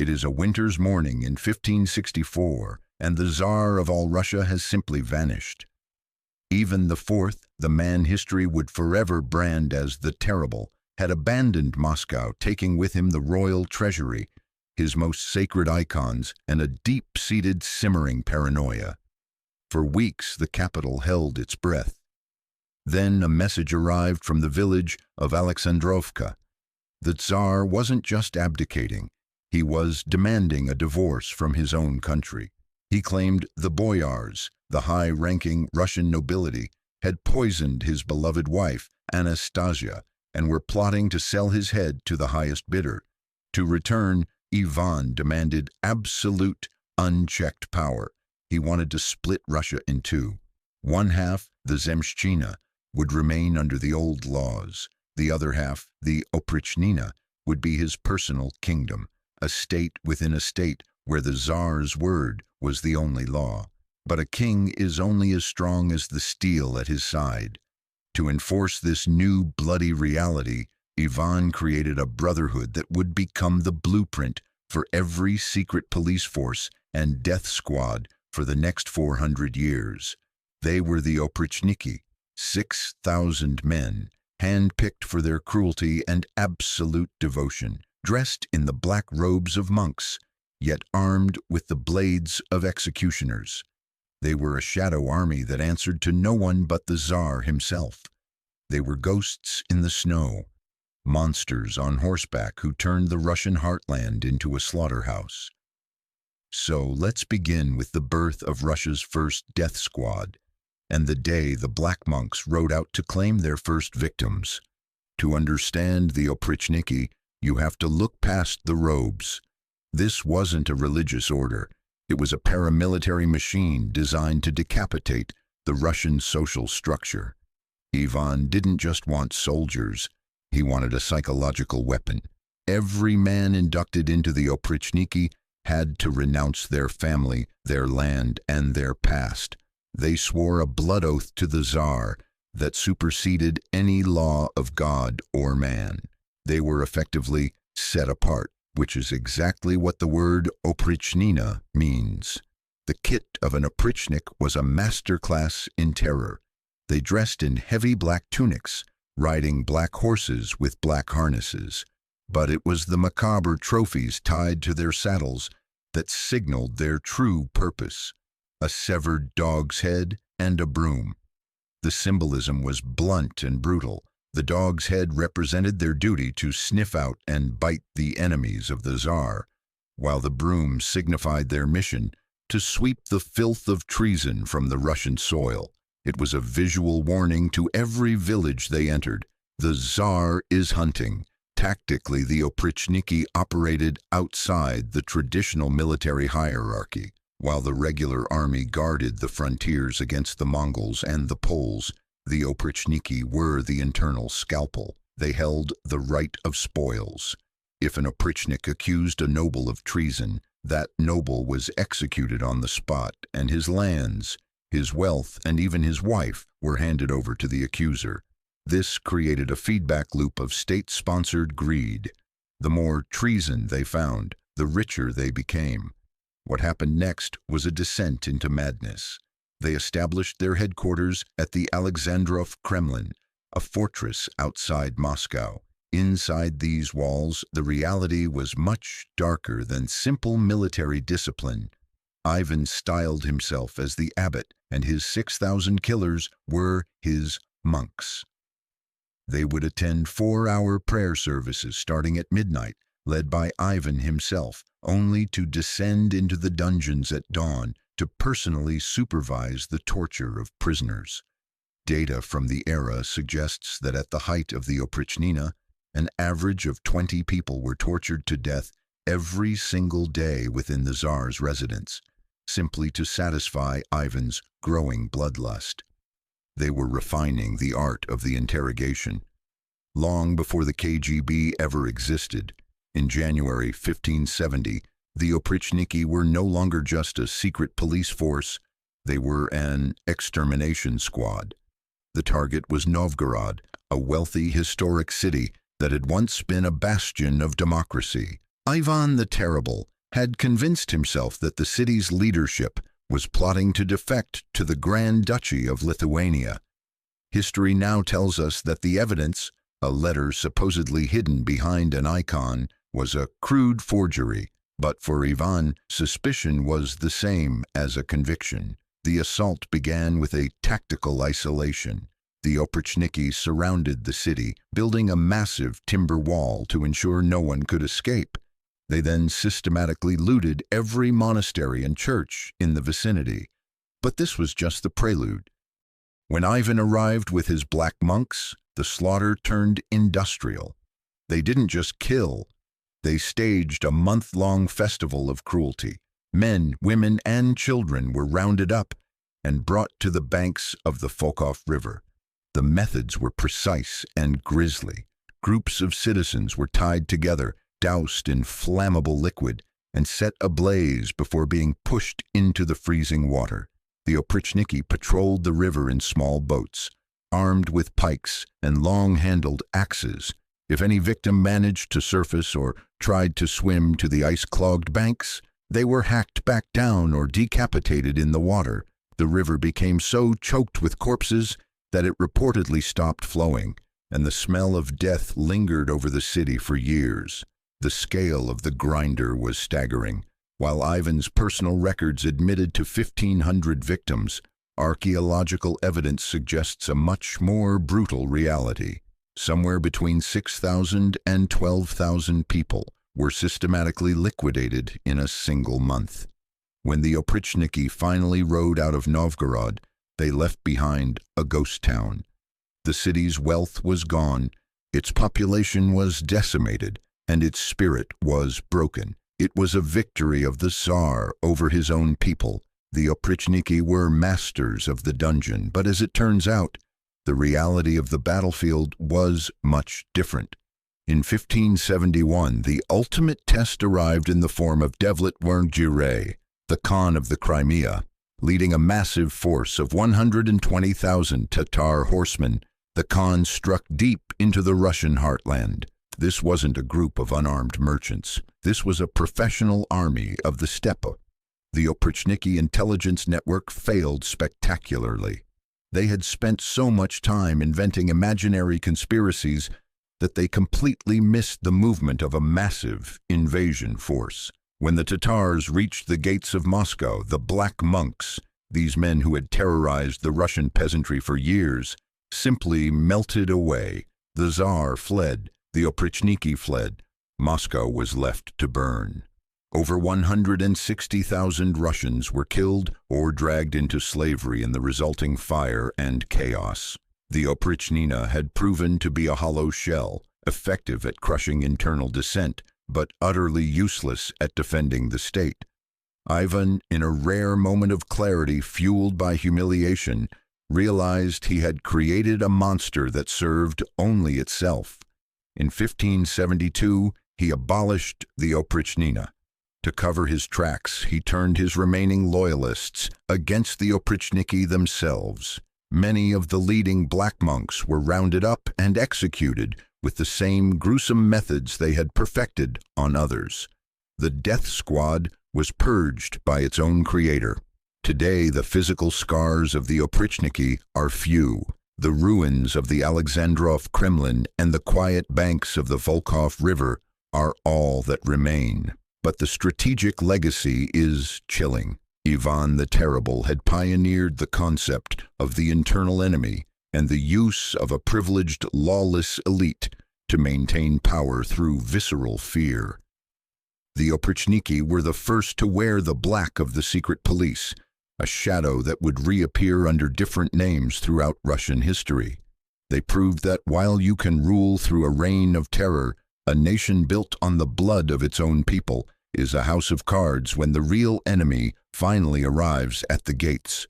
It is a winter's morning in 1564, and the Tsar of all Russia has simply vanished. Ivan IV, the man history would forever brand as the Terrible, had abandoned Moscow, taking with him the royal treasury, his most sacred icons, and a deep-seated simmering paranoia. For weeks the capital held its breath. Then a message arrived from the village of Alexandrovka. The Tsar wasn't just abdicating, he was demanding a divorce from his own country. He claimed the boyars, the high-ranking Russian nobility, had poisoned his beloved wife, Anastasia, and were plotting to sell his head to the highest bidder. To return, Ivan demanded absolute, unchecked power. He wanted to split Russia in two. One half, the Zemshchina, would remain under the old laws. The other half, the Oprichniki, would be his personal kingdom, a state within a state where the Tsar's word was the only law. But a king is only as strong as the steel at his side. To enforce this new bloody reality, Ivan created a brotherhood that would become the blueprint for every secret police force and death squad for the next 400 years. They were the Oprichniki, 6,000 men, hand-picked for their cruelty and absolute devotion, dressed in the black robes of monks, yet armed with the blades of executioners. They were a shadow army that answered to no one but the Tsar himself. They were ghosts in the snow, monsters on horseback who turned the Russian heartland into a slaughterhouse. So let's begin with the birth of Russia's first death squad, and the day the black monks rode out to claim their first victims. To understand the Oprichniki, you have to look past the robes. This wasn't a religious order. It was a paramilitary machine designed to decapitate the Russian social structure. Ivan didn't just want soldiers. He wanted a psychological weapon. Every man inducted into the Oprichniki had to renounce their family, their land, and their past. They swore a blood oath to the Tsar that superseded any law of God or man. They were effectively set apart, which is exactly what the word Oprichniki means. The kit of an Oprichnik was a masterclass in terror. They dressed in heavy black tunics, riding black horses with black harnesses. But it was the macabre trophies tied to their saddles that signaled their true purpose: a severed dog's head and a broom. The symbolism was blunt and brutal. The dog's head represented their duty to sniff out and bite the enemies of the Tsar, while the broom signified their mission to sweep the filth of treason from the Russian soil. It was a visual warning to every village they entered. The Tsar is hunting. Tactically, the Oprichniki operated outside the traditional military hierarchy. While the regular army guarded the frontiers against the Mongols and the Poles, the Oprichniki were the internal scalpel. They held the right of spoils. If an Oprichnik accused a noble of treason, that noble was executed on the spot, and his lands, his wealth, and even his wife were handed over to the accuser. This created a feedback loop of state-sponsored greed. The more treason they found, the richer they became. What happened next was a descent into madness. They established their headquarters at the Alexandrov Kremlin, a fortress outside Moscow. Inside these walls, the reality was much darker than simple military discipline. Ivan styled himself as the abbot, and his 6,000 killers were his monks. They would attend 4-hour prayer services starting at midnight, led by Ivan himself, only to descend into the dungeons at dawn to personally supervise the torture of prisoners. Data from the era suggests that at the height of the Oprichniki, an average of 20 people were tortured to death every single day within the Tsar's residence, simply to satisfy Ivan's growing bloodlust. They were refining the art of the interrogation. Long before the KGB ever existed, in January 1570, the Oprichniki were no longer just a secret police force, they were an extermination squad. The target was Novgorod, a wealthy, historic city that had once been a bastion of democracy. Ivan the Terrible had convinced himself that the city's leadership was plotting to defect to the Grand Duchy of Lithuania. History now tells us that the evidence, a letter supposedly hidden behind an icon, was a crude forgery. But for Ivan, suspicion was the same as a conviction. The assault began with a tactical isolation. The Oprichniki surrounded the city, building a massive timber wall to ensure no one could escape. They then systematically looted every monastery and church in the vicinity. But this was just the prelude. When Ivan arrived with his black monks, the slaughter turned industrial. They didn't just kill. They staged a month-long festival of cruelty. Men, women, and children were rounded up and brought to the banks of the Volkhov River. The methods were precise and grisly. Groups of citizens were tied together, doused in flammable liquid, and set ablaze before being pushed into the freezing water. The Oprichniki patrolled the river in small boats, armed with pikes and long-handled axes. If any victim managed to surface or tried to swim to the ice-clogged banks, they were hacked back down or decapitated in the water. The river became so choked with corpses that it reportedly stopped flowing, and the smell of death lingered over the city for years. The scale of the grinder was staggering. While Ivan's personal records admitted to 1,500 victims, archaeological evidence suggests a much more brutal reality. Somewhere between 6,000 and 12,000 people were systematically liquidated in a single month. When the Oprichniki finally rode out of Novgorod, they left behind a ghost town. The city's wealth was gone, its population was decimated, and its spirit was broken. It was a victory of the Tsar over his own people. The Oprichniki were masters of the dungeon, but as it turns out, the reality of the battlefield was much different. In 1571, the ultimate test arrived in the form of Devlet Werngiray, the Khan of the Crimea. Leading a massive force of 120,000 Tatar horsemen, the Khan struck deep into the Russian heartland. This wasn't a group of unarmed merchants. This was a professional army of the steppe. The Oprichniki intelligence network failed spectacularly. They had spent so much time inventing imaginary conspiracies that they completely missed the movement of a massive invasion force. When the Tatars reached the gates of Moscow, the Black Monks, these men who had terrorized the Russian peasantry for years, simply melted away. The Tsar fled, the Oprichniki fled. Moscow was left to burn. Over 160,000 Russians were killed or dragged into slavery in the resulting fire and chaos. The Oprichnina had proven to be a hollow shell, effective at crushing internal dissent, but utterly useless at defending the state. Ivan, in a rare moment of clarity fueled by humiliation, realized he had created a monster that served only itself. In 1572, he abolished the Oprichnina. To cover his tracks, he turned his remaining loyalists against the Oprichniki themselves. Many of the leading black monks were rounded up and executed with the same gruesome methods they had perfected on others. The death squad was purged by its own creator. Today, the physical scars of the Oprichniki are few. The ruins of the Alexandrov Kremlin and the quiet banks of the Volkhov River are all that remain. But the strategic legacy is chilling. Ivan the Terrible had pioneered the concept of the internal enemy and the use of a privileged, lawless elite to maintain power through visceral fear. The Oprichniki were the first to wear the black of the secret police, a shadow that would reappear under different names throughout Russian history. They proved that while you can rule through a reign of terror, a nation built on the blood of its own people is a house of cards when the real enemy finally arrives at the gates.